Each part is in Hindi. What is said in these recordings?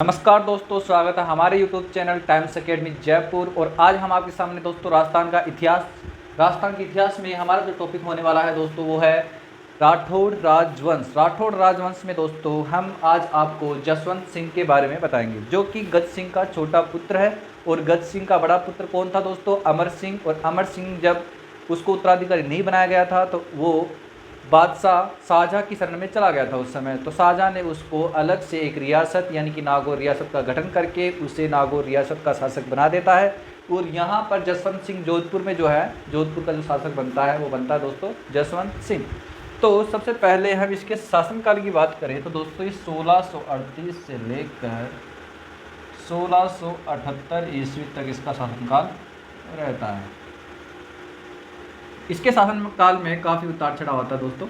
नमस्कार दोस्तों, स्वागत है हमारे YouTube channel times academy Jaipur. और आज हम आपके सामने दोस्तों राजस्थान के इतिहास में हमारा जो टॉपिक होने वाला है दोस्तों वो है राठौड़ राजवंश। राठौड़ राजवंश में दोस्तों हम आज आपको जसवंत सिंह के बारे में बताएंगे, जो कि गज सिंह का छोटा पुत्र है। और गज सिंह का बड़ा पुत्र कौन था दोस्तों? अमर सिंह। और अमर सिंह जब उसको उत्तराधिकारी नहीं बनाया गया था तो वो बादशाह शाहजहाँ की शरण में चला गया था उस समय। तो शाहजहाँ ने उसको अलग से एक रियासत यानी कि नागौर रियासत का गठन करके उसे नागौर रियासत का शासक बना देता है। और यहाँ पर जसवंत सिंह जोधपुर में जो है, जोधपुर का जो शासक बनता है वो बनता है दोस्तों जसवंत सिंह। तो सबसे पहले हम इसके शासनकाल की बात करें तो दोस्तों ये 1638 से लेकर 1678 ईस्वी तक इसका शासनकाल रहता है। इसके शासनकाल में काफ़ी उतार चढ़ाव आता है दोस्तों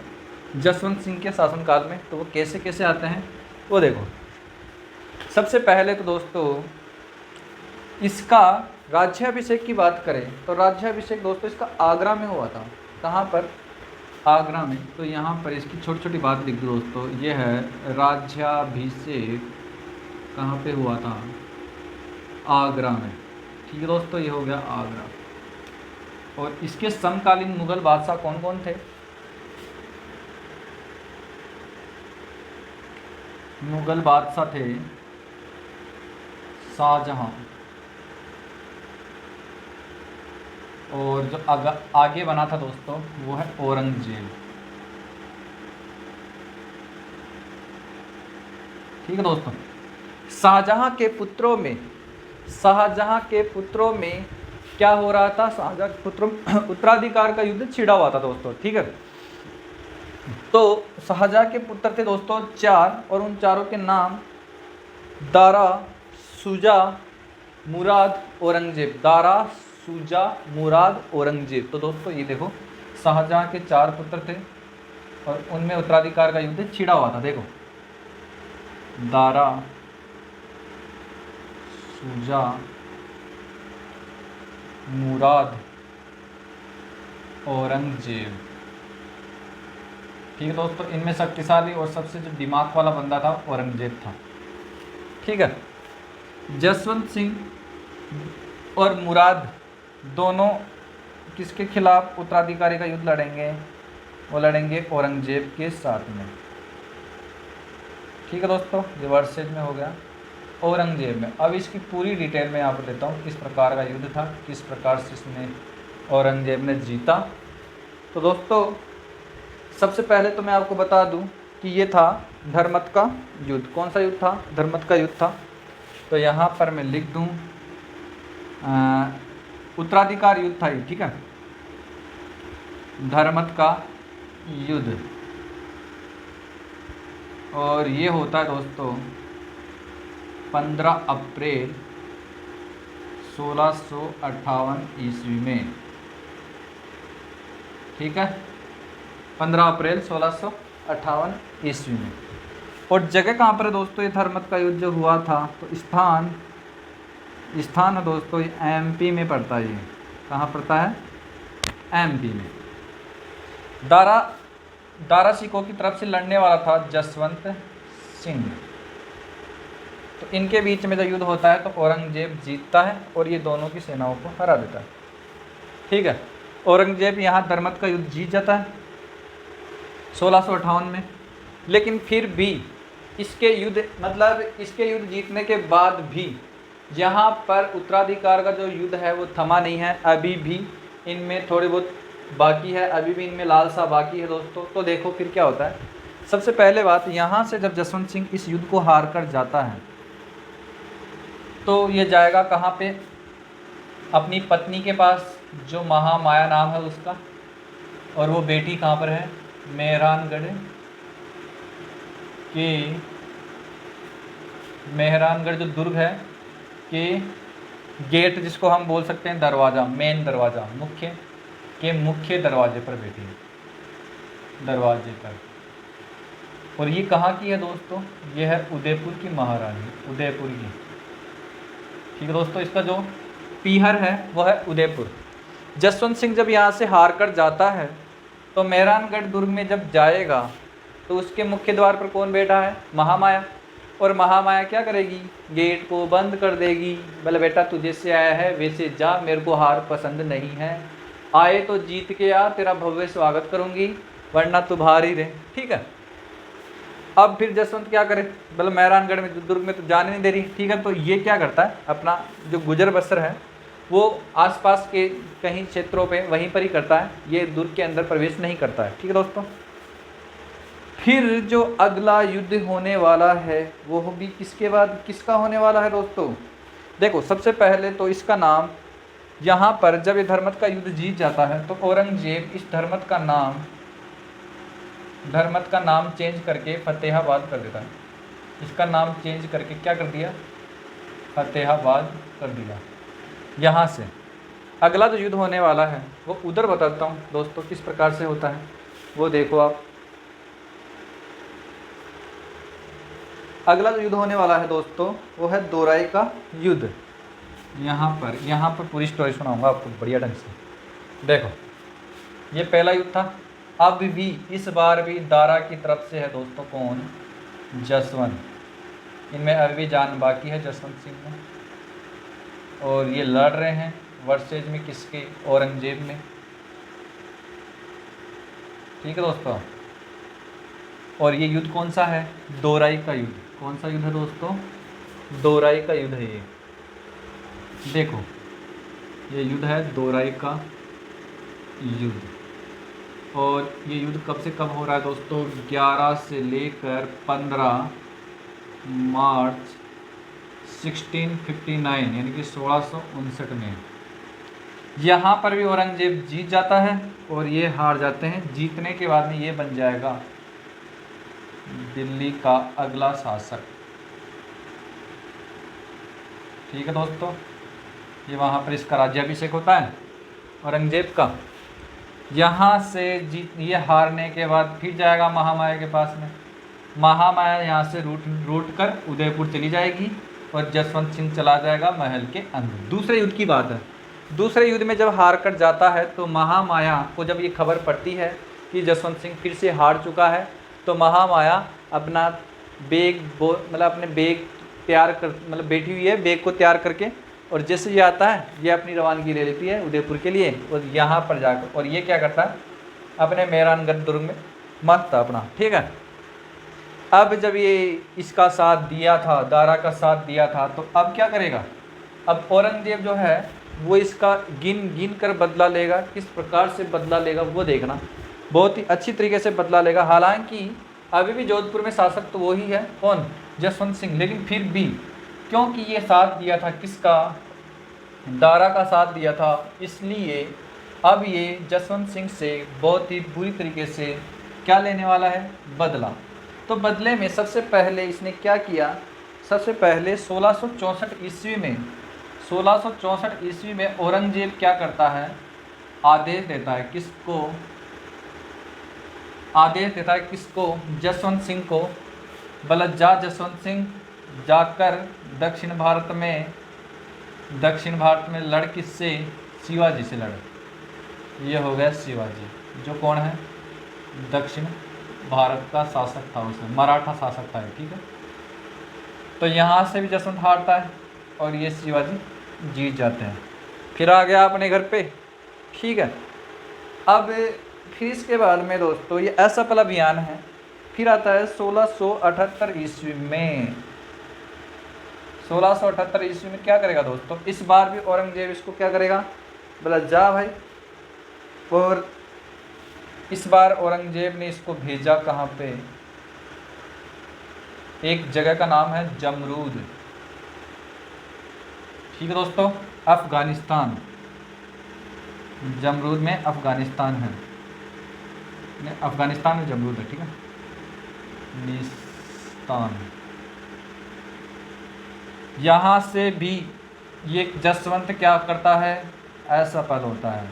जसवंत सिंह के शासनकाल में। तो वो कैसे कैसे आते हैं वो देखो। सबसे पहले तो दोस्तों इसका राज्याभिषेक की बात करें तो राज्याभिषेक दोस्तों इसका आगरा में हुआ था। कहाँ पर? आगरा में। तो यहाँ पर इसकी छोटी छोटी बात लिख दो दोस्तों। ये है राज्याभिषेक कहाँ पे हुआ था? आगरा में। ठीक है दोस्तों, ये हो गया आगरा। और इसके समकालीन मुगल बादशाह कौन कौन थे? मुगल बादशाह थे शाहजहां, और जो आगे बना था दोस्तों वो है औरंगजेब। ठीक है दोस्तों। शाहजहां के पुत्रों में क्या हो रहा था? शाहजहां के पुत्रों उत्तराधिकार का युद्ध छिड़ा हुआ था दोस्तों। ठीक है। तो शाहजहां के पुत्र थे दोस्तों 4, और उन चारों के नाम दारा, शुजा, मुराद, औरंगजेब। दारा, शुजा, मुराद, औरंगजेब। तो दोस्तों ये देखो, शाहजहां के 4 पुत्र थे और उनमें उत्तराधिकार का युद्ध छिड़ा हुआ था। देखो, दारा, शुजा, मुराद, औरंगजेब। ठीक है दोस्तों। इनमें शक्तिशाली और सबसे जो दिमाग वाला बंदा था औरंगजेब था। ठीक है। जसवंत सिंह और मुराद दोनों किसके खिलाफ उत्तराधिकारी का युद्ध लड़ेंगे? वो लड़ेंगे औरंगजेब के साथ में। ठीक है दोस्तों, ये वर्सेज में हो गया औरंगजेब में। अब इसकी पूरी डिटेल में आपको देता हूँ किस प्रकार का युद्ध था, किस प्रकार से इसमें औरंगजेब ने जीता। तो दोस्तों सबसे पहले तो मैं आपको बता दूं कि ये था धर्मत का युद्ध। कौन सा युद्ध था? धर्मत का युद्ध था। तो यहाँ पर मैं लिख दूं उत्तराधिकार युद्ध था ये। ठीक है, धर्मत का युद्ध। और ये होता है दोस्तों 15 अप्रैल 1658 ईस्वी में। ठीक है, 15 अप्रैल 1658 ईस्वी में। और जगह कहाँ पर है दोस्तों ये धर्मत का युद्ध जो हुआ था? तो स्थान है दोस्तों ये एमपी में पड़ता है। ये कहाँ पड़ता है? एमपी में। दारा सिखों की तरफ से लड़ने वाला था जसवंत सिंह। तो इनके बीच में जब युद्ध होता है तो औरंगजेब जीतता है और ये दोनों की सेनाओं को हरा देता है। ठीक है। औरंगजेब यहाँ धर्मत का युद्ध जीत जाता है 1658 में। लेकिन फिर भी इसके युद्ध जीतने के बाद भी यहाँ पर उत्तराधिकार का जो युद्ध है वो थमा नहीं है। अभी भी इनमें थोड़े बहुत बाकी है, अभी भी इनमें लालसा बाकी है दोस्तों। तो देखो फिर क्या होता है। सबसे पहले बात, यहाँ से जब जसवंत सिंह इस युद्ध को हार कर जाता है तो ये जाएगा कहाँ पे? अपनी पत्नी के पास जो महामाया नाम है उसका। और वो बेटी कहाँ पर है? मेहरानगढ़ जो दुर्ग है कि गेट जिसको हम बोल सकते हैं दरवाज़ा, मेन दरवाज़ा, मुख्य दरवाजे पर बैठी है, दरवाजे पर। और ये कहाँ की है दोस्तों? ये है उदयपुर की महारानी, उदयपुर की। ठीक है दोस्तों, इसका जो पीहर है वो है उदयपुर। जसवंत सिंह जब यहाँ से हार कर जाता है तो मेहरानगढ़ दुर्ग में जब जाएगा तो उसके मुख्य द्वार पर कौन बैठा है? महामाया। और महामाया क्या करेगी, गेट को बंद कर देगी। बोले बेटा तू जैसे आया है वैसे जा, मेरे को हार पसंद नहीं है, आए तो जीत के आ, तेरा भव्य स्वागत करूंगी, वरना तू बाहर ही रहे। ठीक है। अब फिर जसवंत क्या करे, बोले मेहरानगढ़ में दुर्ग में तो जाने नहीं दे रही। ठीक है, तो ये क्या करता है, अपना जो गुजर बसर है वो आसपास के कहीं क्षेत्रों पे वहीं पर ही करता है, ये दुर्ग के अंदर प्रवेश नहीं करता है। ठीक है दोस्तों। फिर जो अगला युद्ध होने वाला है वो भी किसके बाद किसका होने वाला है दोस्तों। देखो सबसे पहले तो इसका नाम, यहाँ पर जब ये धर्मत का युद्ध जीत जाता है तो औरंगजेब इस धर्मत का नाम चेंज करके फतेहाबाद कर देता है। इसका नाम चेंज करके क्या कर दिया, फतेहाबाद कर दिया। यहाँ से अगला जो युद्ध होने वाला है वो उधर बताता हूँ दोस्तों किस प्रकार से होता है, वो देखो आप। अगला जो युद्ध होने वाला है दोस्तों वो है दोराई का युद्ध। यहाँ पर पूरी स्टोरी सुनाऊंगा आपको बढ़िया ढंग से। देखो ये पहला युद्ध था। अब भी इस बार भी दारा की तरफ से है दोस्तों, कौन, जसवंत। इनमें अभी भी जान बाकी है जसवंत सिंह में, और ये लड़ रहे हैं वर्सेज में किसके, औरंगजेब में। ठीक है दोस्तों। और ये युद्ध कौन सा है, दोराई का युद्ध। कौन सा युद्ध है दोस्तों, दोराई का युद्ध है ये। देखो ये युद्ध है दोराई का युद्ध। और ये युद्ध कब से कब हो रहा है दोस्तों, 11 से लेकर 15 मार्च 1659 यानी कि 1659 में। यहाँ पर भी औरंगजेब जीत जाता है और ये हार जाते हैं। जीतने के बाद में ये बन जाएगा दिल्ली का अगला शासक। ठीक है दोस्तों। ये वहाँ पर इसका राज्याभिषेक होता है औरंगजेब का। यहाँ से जीत, ये हारने के बाद फिर जाएगा महामाया के पास में। महामाया यहाँ से रूट कर उदयपुर चली जाएगी और जसवंत सिंह चला जाएगा महल के अंदर। दूसरे युद्ध की बात है। दूसरे युद्ध में जब हार कर जाता है तो महामाया को जब ये खबर पड़ती है कि जसवंत सिंह फिर से हार चुका है, तो महामाया अपना अपने बेग तैयार कर, मतलब बैठी हुई है, बेग को तैयार करके, और जैसे ये आता है ये अपनी रवानगी ले लेती है उदयपुर के लिए। और यहाँ पर जाकर और ये क्या करता है, अपने मेहरानगढ़ दुर्ग में मस्त अपना। ठीक है। अब जब ये इसका साथ दिया था, दारा का साथ दिया था, तो अब क्या करेगा, अब औरंगजेब जो है वो इसका गिन कर बदला लेगा। किस प्रकार से बदला लेगा वो देखना, बहुत ही अच्छी तरीके से बदला लेगा। हालांकि अभी भी जोधपुर में शासक तो वही है, कौन, जसवंत सिंह, लेकिन फिर भी क्योंकि ये साथ दिया था किसका, दारा का साथ दिया था, इसलिए अब ये जसवंत सिंह से बहुत ही बुरी तरीके से क्या लेने वाला है, बदला। तो बदले में सबसे पहले इसने क्या किया, सबसे पहले 1664 ईस्वी में औरंगजेब क्या करता है, आदेश देता है किसको, जसवंत सिंह को, बोला जा जसवंत सिंह जाकर दक्षिण भारत में लड़, किससे, शिवाजी से लड़। ये हो गया शिवाजी, जो कौन है, दक्षिण भारत का शासक था, उसमें मराठा शासक था। ठीक है। तो यहाँ से भी जसवंत हारता है और ये शिवाजी जीत जाते हैं। फिर आ गया अपने घर पे। ठीक है। अब फिर इसके बाद में दोस्तों ये असफल अभियान है। फिर आता है 1678 ईस्वी में। 1678 ईस्वी में क्या करेगा दोस्तों, इस बार भी औरंगजेब इसको क्या करेगा, बोला जा भाई। और इस बार औरंगजेब ने इसको भेजा कहाँ पे, एक जगह का नाम है जमरूद। ठीक है दोस्तों, अफगानिस्तान, जमरूद में अफगानिस्तान है, अफगानिस्तान में जमरूद है। ठीक है, निस्तान। यहाँ से भी ये जसवंत क्या करता है, असफल होता है,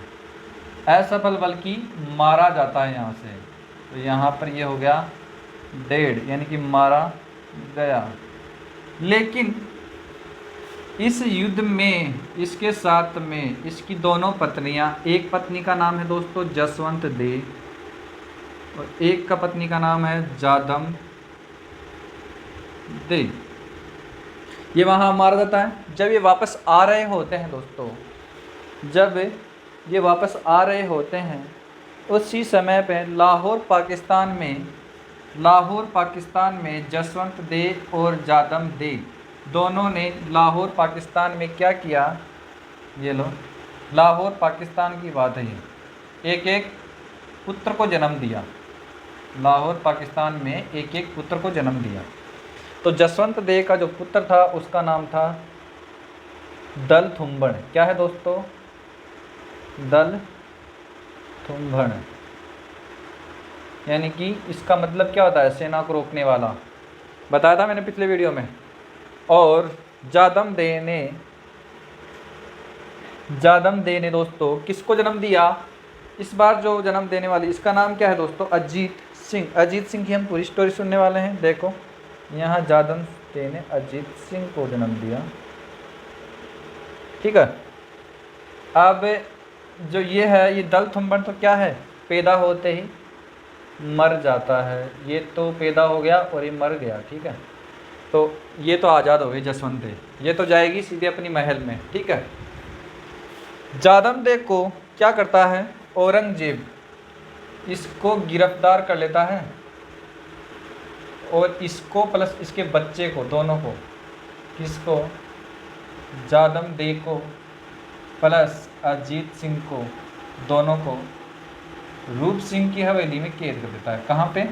असफल बल्कि मारा जाता है यहाँ से। तो यहाँ पर ये हो गया डेड, यानी कि मारा गया। लेकिन इस युद्ध में इसके साथ में इसकी दोनों पत्नियाँ, एक पत्नी का नाम है दोस्तों जसवंत दे और एक का पत्नी का नाम है जादम दे। ये वहाँ मारा जाता है। जब ये वापस आ रहे होते हैं दोस्तों, जब ये वापस आ रहे होते हैं उसी समय पे लाहौर पाकिस्तान में जसवंत दे और जादम दे दोनों ने लाहौर पाकिस्तान में क्या किया, ये लो लाहौर पाकिस्तान की बात है, ये एक एक पुत्र को जन्म दिया। लाहौर पाकिस्तान में एक एक पुत्र को जन्म दिया। तो जसवंत दे का जो पुत्र था उसका नाम था दल थुम्बड़। क्या है दोस्तों? दल थुम्बड़। यानी कि इसका मतलब क्या होता है? सेना को रोकने वाला, बताया था मैंने पिछले वीडियो में। और जादम दे ने दोस्तों किसको जन्म दिया? इस बार जो जन्म देने वाली, इसका नाम क्या है दोस्तों? अजीत सिंह। अजीत सिंह की हम पूरी स्टोरी सुनने वाले हैं। देखो यहाँ जादम दे ने अजीत सिंह को जन्म दिया, ठीक है। अब जो ये है, ये दल थुम्बड़ तो क्या है? पैदा होते ही मर जाता है। ये तो पैदा हो गया और ये मर गया, ठीक है। तो ये तो आज़ाद हो गई जसवंत दे, ये तो जाएगी सीधे अपनी महल में, ठीक है। जादम दे को क्या करता है? औरंगजेब इसको गिरफ्तार कर लेता है और इसको प्लस इसके बच्चे को, दोनों को, किसको? जादम दे को प्लस अजीत सिंह को, दोनों को रूप सिंह की हवेली में कैद कर देता है। कहाँ पे?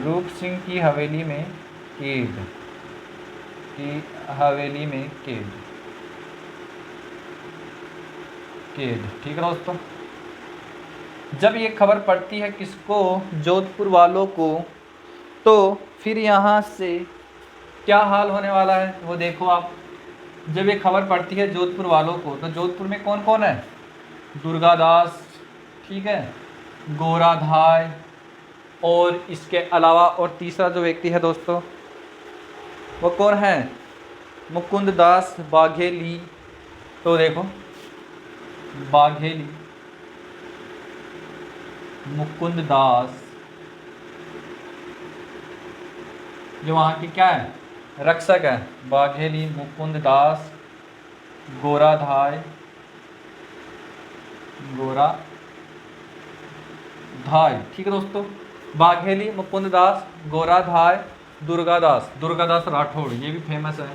रूप सिंह की हवेली में कैद, ठीक है दोस्तों। जब ये खबर पड़ती है किसको? जोधपुर वालों को। तो फिर यहाँ से क्या हाल होने वाला है वो देखो आप। जब ये खबर पड़ती है जोधपुर वालों को, तो जोधपुर में कौन कौन है? दुर्गादास, ठीक है, गोराधाय, और इसके अलावा और तीसरा जो व्यक्ति है दोस्तों वो कौन है? मुकुंद दास बाघेली। तो देखो बाघेली, मुकुंद दास जो वहाँ की क्या है? रक्षक है। बाघेली, मुकुंद दास, गोराधाय, ठीक है दोस्तों। बाघेली, मुकुंद दास, गोराधाय, दुर्गादास राठौड़, ये भी फेमस है।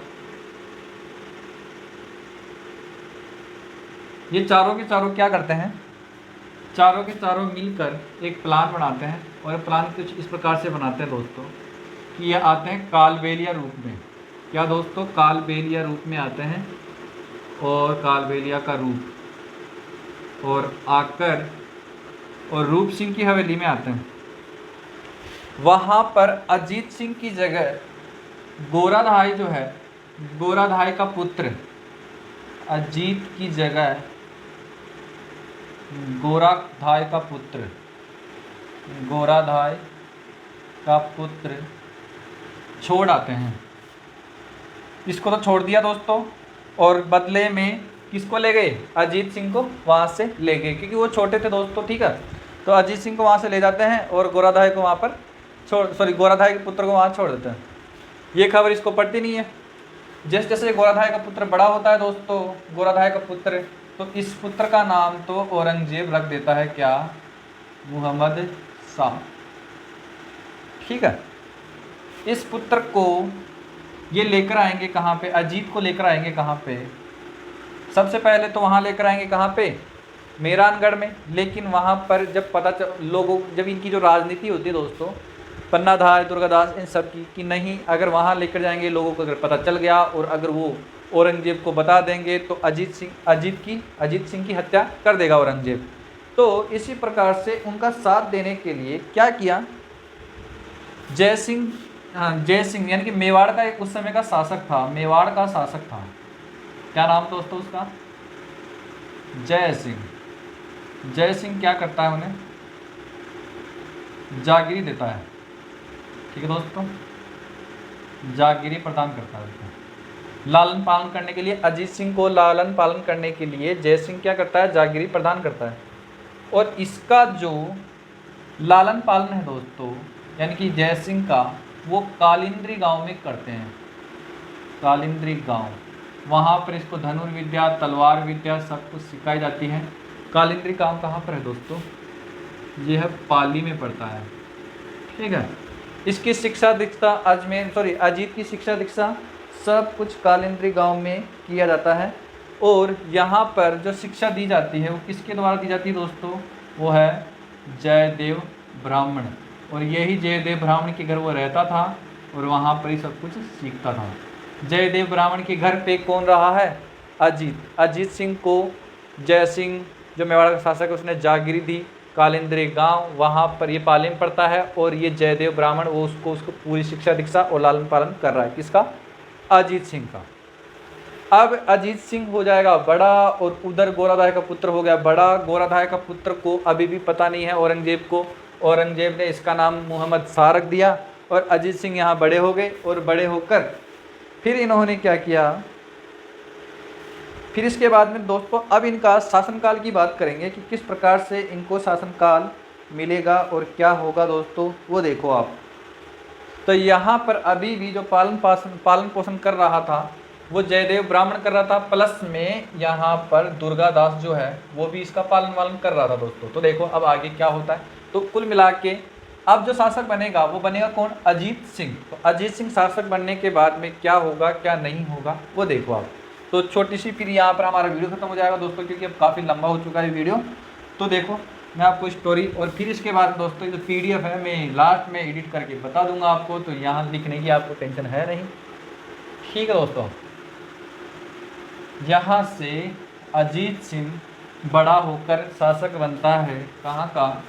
ये चारों के चारों क्या करते हैं? चारों के चारों मिलकर एक प्लान बनाते हैं, और प्लान कुछ इस प्रकार से बनाते हैं दोस्तों कि ये आते हैं कालबेलिया रूप में। क्या दोस्तों? कालबेलिया रूप में आते हैं, और कालबेलिया का रूप, और आकर और रूप सिंह की हवेली में आते हैं। वहाँ पर अजीत सिंह की जगह गोराधाय जो है, गोराधाय का पुत्र, अजीत की जगह गोराधाय का पुत्र छोड़ आते हैं। इसको तो छोड़ दिया दोस्तों, और बदले में किसको ले गए? अजीत सिंह को वहाँ से ले गए, क्योंकि वो छोटे थे दोस्तों, ठीक है। तो अजीत सिंह को वहाँ से ले जाते हैं और गोराधाय को वहाँ पर गोराधाय के पुत्र को वहाँ छोड़ देते हैं। ये खबर इसको पड़ती नहीं है। जैसे जैसे गोराधाय का पुत्र बड़ा होता है दोस्तों, गोराधाय का पुत्र, तो इस पुत्र का नाम तो औरंगजेब रख देता है, क्या? मुहम्मद शाह, ठीक है। इस पुत्र को ये लेकर आएंगे कहाँ पे? अजीत को लेकर आएंगे कहाँ पे? सबसे पहले तो वहाँ लेकर आएंगे कहाँ पे? मेहरानगढ़ में। लेकिन वहाँ पर जब पता जब इनकी जो राजनीति होती है दोस्तों, पन्नाधार, दुर्गादास, इन सब की, कि नहीं अगर वहाँ लेकर जाएंगे, लोगों को अगर पता चल गया और अगर वो औरंगजेब को बता देंगे तो अजीत सिंह की हत्या कर देगा औरंगजेब। तो इसी प्रकार से उनका साथ देने के लिए क्या किया? जय सिंह यानी कि मेवाड़ का एक उस समय का शासक था, मेवाड़ का शासक था। क्या नाम दोस्तों उसका? जय सिंह क्या करता है? उन्हें जागीरी देता है, ठीक है दोस्तों, जागीरी प्रदान करता है। लालन पालन करने के लिए, अजीत सिंह को लालन पालन करने के लिए जय सिंह क्या करता है? जागीरी प्रदान करता है। और इसका जो लालन पालन है दोस्तों, यानी कि जय सिंह का, वो कालिंद्री गांव में करते हैं। कालिंद्री गांव, वहाँ पर इसको धनुर्विद्या, तलवार विद्या सब कुछ सिखाई जाती है। कालिंद्री गांव कहाँ पर है दोस्तों? ये है पाली में पड़ता है, ठीक है। इसकी शिक्षा दीक्षा अजीत की शिक्षा दीक्षा सब कुछ कालिंद्री गांव में किया जाता है। और यहाँ पर जो शिक्षा दी जाती है वो किसके द्वारा दी जाती है दोस्तों? वो है जयदेव ब्राह्मण। और यही जयदेव ब्राह्मण के घर वो रहता था और वहाँ पर ही सब कुछ सीखता था। जयदेव ब्राह्मण के घर पे कौन रहा है? अजीत सिंह को जय सिंह जो मेवाड़ का शासक है उसने जागीरी दी कालिंद्री गांव, वहाँ पर ये पाली में पड़ता है। और ये जयदेव ब्राह्मण वो उसको पूरी शिक्षा दीक्षा और लालन पालन कर रहा है। किसका? अजीत सिंह का। अब अजीत सिंह हो जाएगा बड़ा और उधर गोराधाय का पुत्र हो गया बड़ा। गोराधाय का पुत्र को अभी भी पता नहीं है औरंगजेब को। औरंगजेब ने इसका नाम मोहम्मद शाह रख दिया और अजीत सिंह यहाँ बड़े हो गए। और बड़े होकर फिर इन्होंने क्या किया? फिर इसके बाद में दोस्तों अब इनका शासनकाल की बात करेंगे कि किस प्रकार से इनको शासनकाल मिलेगा और क्या होगा दोस्तों, वो देखो आप। तो यहाँ पर अभी भी जो पालन पोषण कर रहा था वो जयदेव ब्राह्मण कर रहा था, प्लस में यहाँ पर दुर्गादास जो है वो भी इसका पालन वालन कर रहा था दोस्तों। तो देखो अब आगे क्या होता है। तो कुल मिला के अब जो शासक बनेगा वो बनेगा कौन? अजीत सिंह। तो अजीत सिंह शासक बनने के बाद में क्या होगा क्या नहीं होगा वो देखो आप। तो छोटी सी फिर यहाँ पर हमारा वीडियो खत्म हो जाएगा दोस्तों, क्योंकि अब काफ़ी लंबा हो चुका है वीडियो। तो देखो मैं आपको स्टोरी और फिर इसके बाद दोस्तों जो PDF है मैं लास्ट में एडिट करके बता दूंगा आपको, तो यहाँ लिखने की आपको टेंशन है नहीं, ठीक है दोस्तों। यहाँ से अजीत सिंह बड़ा होकर शासक बनता है, कहाँ का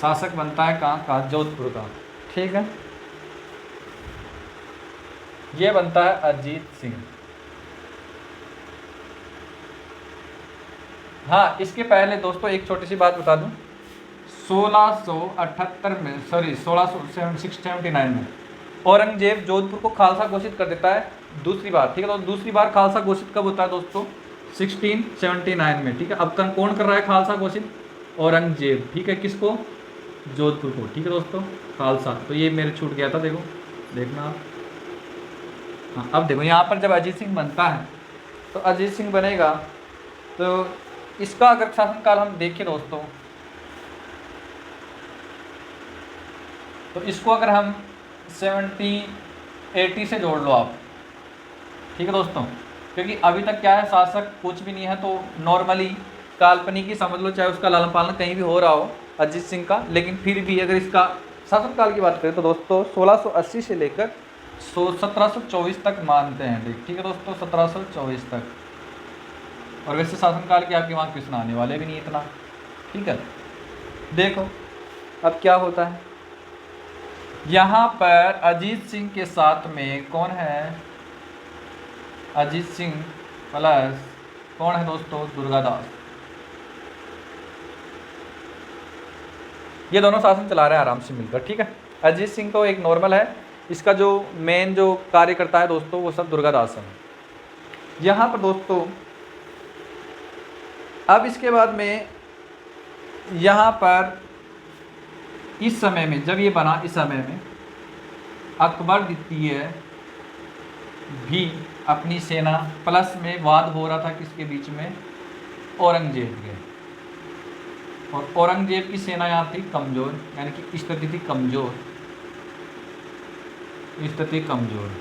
शासक बनता है? कहाँ का? जोधपुर का, ठीक है। ये बनता है अजीत सिंह। हाँ, इसके पहले दोस्तों एक छोटी सी बात बता दूं, 1678 में 1679 में औरंगजेब जोधपुर को खालसा घोषित कर देता है दूसरी बार, ठीक है। तो दूसरी बार खालसा घोषित कब होता है दोस्तों? 1679 में, ठीक है। अब कौन कर रहा है खालसा घोषित? औरंगजेब, ठीक है। किसको? जोधपुर को, ठीक है दोस्तों, खालसा। तो ये मेरे छूट गया था, देखो देखना आप। हाँ, अब देखो यहाँ पर जब अजीत सिंह बनता है तो अजीत सिंह बनेगा तो इसका अगर शासनकाल हम देखें दोस्तों तो इसको अगर हम 70-80 से जोड़ लो आप, ठीक है दोस्तों। क्योंकि अभी तक क्या है, शासक कुछ भी नहीं है, तो नॉर्मली काल्पनिक ही समझ लो, चाहे उसका लालन पालन कहीं भी हो रहा हो अजीत सिंह का, लेकिन फिर भी अगर इसका शासनकाल की बात करें तो दोस्तों 1680 से लेकर 1724 तक मानते हैं, ठीक है दोस्तों, 1724 तक। और वैसे शासनकाल के आपके वहाँ कृष्ण आने वाले भी नहीं इतना, ठीक है। देखो अब क्या होता है, यहाँ पर अजीत सिंह के साथ में कौन है? अजीत सिंह प्लस कौन है दोस्तों? दुर्गादास। ये दोनों शासन चला रहे हैं आराम से मिलकर, ठीक है। अजीत सिंह तो एक नॉर्मल है, इसका जो मेन जो कार्य करता है दोस्तों वो सब दुर्गादास है। यहाँ पर दोस्तों अब इसके बाद में यहाँ पर इस समय में जब ये बना, इस समय में अकबर द्वितीय भी अपनी सेना प्लस में वाद हो रहा था किसके बीच में? औरंगजेब के। और औरंगजेब की सेना यहाँ थी कमज़ोर, यानी कि स्थिति थी कमज़ोर, स्थिति कमज़ोर।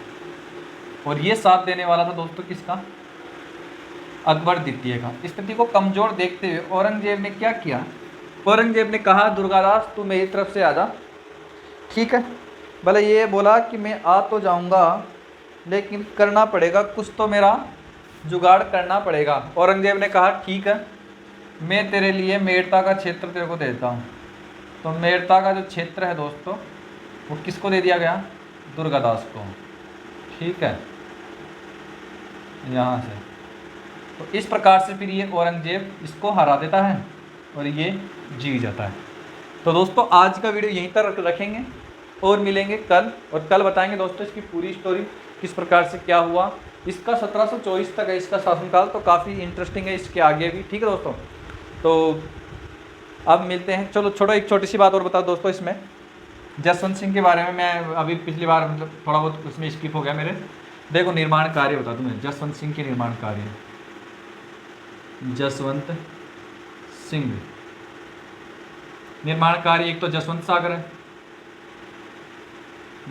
और ये साथ देने वाला था दोस्तों किसका? अकबर द्वितीय का। स्थिति को कमज़ोर देखते हुए औरंगजेब ने क्या किया? औरंगजेब ने कहा दुर्गादास तू मेरी तरफ से आ जा, ठीक है। भले ये बोला कि मैं आ तो जाऊंगा लेकिन करना पड़ेगा कुछ, तो मेरा जुगाड़ करना पड़ेगा। औरंगजेब ने कहा ठीक है, मैं तेरे लिए मेड़ता का क्षेत्र तेरे को देता हूँ। तो मेड़ता का जो क्षेत्र है दोस्तों वो किसको दे दिया गया? दुर्गादास को, ठीक है, यहाँ से। तो इस प्रकार से फिर ये औरंगजेब इसको हरा देता है और ये जीत जाता है। तो दोस्तों आज का वीडियो यहीं तक रखेंगे और मिलेंगे कल, और कल बताएंगे दोस्तों इसकी पूरी स्टोरी किस प्रकार से क्या हुआ। इसका 1724 तक है इसका शासनकाल, तो काफ़ी इंटरेस्टिंग है इसके आगे भी, ठीक है दोस्तों। तो अब मिलते हैं, चलो छोड़ो, एक छोटी सी बात और बताओ दोस्तों, इसमें जसवंत सिंह के बारे में मैं अभी पिछली बार मतलब थोड़ा बहुत उसमें स्किप हो गया मेरे, देखो निर्माण कार्य बता दूं मैं, जसवंत सिंह के निर्माण कार्य, जसवंत सिंह निर्माण कार्य, एक तो जसवंत सागर है,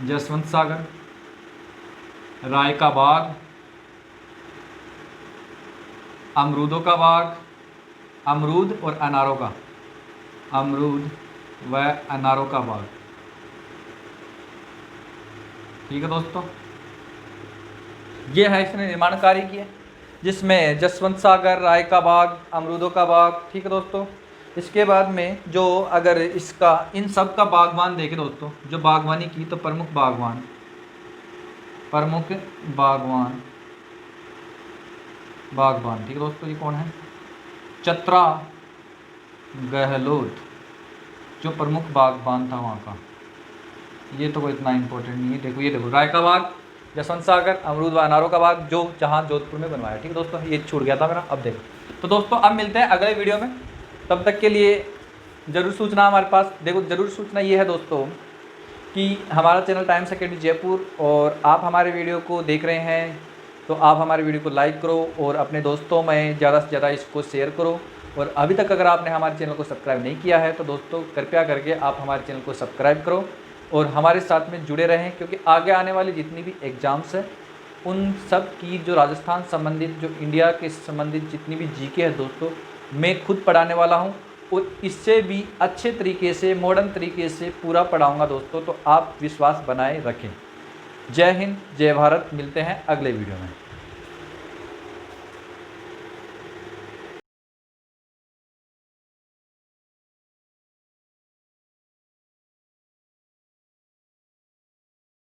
जसवंत सागर, राय का बाग, अमरूदों का बाग, अमरूद और अनारों का, अमरूद व अनारों का बाग। ठीक है दोस्तों, ये है इसने निर्माण कार्य किया, जिसमें जसवंत सागर, राय का बाग, अमरूदों का बाग। ठीक है दोस्तों, इसके बाद में जो अगर इसका इन सब का बागवान देखें दोस्तों, जो बागवानी की, तो प्रमुख बागवान, प्रमुख बागवान, बागवान। ठीक है दोस्तों, ये कौन है? चतरा गहलोत, जो प्रमुख बागबान था वहाँ का। ये तो कोई इतना इम्पोर्टेंट नहीं है। देखो ये देखो, राय का बाग, जसवंत सागर, अमरूद व अनारों का बाग, जो जहाँ जोधपुर में बनवाया। ठीक है दोस्तों, ये छूट गया था मेरा। अब देखो तो दोस्तों, अब मिलते हैं अगले वीडियो में, तब तक के लिए ज़रूर सूचना हमारे पास, देखो ज़रूर सूचना ये है दोस्तों कि हमारा चैनल टाइम्स अकेडमी जयपुर, और आप हमारे वीडियो को देख रहे हैं तो आप हमारे वीडियो को लाइक करो और अपने दोस्तों में ज़्यादा से ज़्यादा इसको शेयर करो। और अभी तक अगर आपने हमारे चैनल को सब्सक्राइब नहीं किया है तो दोस्तों कृपया करके आप हमारे चैनल को सब्सक्राइब करो और हमारे साथ में जुड़े रहें, क्योंकि आगे आने वाली जितनी भी एग्ज़ाम्स हैं उन सब की जो राजस्थान संबंधित, जो इंडिया के संबंधित जितनी भी जीके है दोस्तों, मैं खुद पढ़ाने वाला हूं और इससे भी अच्छे तरीके से, मॉडर्न तरीके से पूरा पढ़ाऊंगा दोस्तों। तो आप विश्वास बनाए रखें। जय हिंद, जय भारत। मिलते हैं अगले वीडियो में।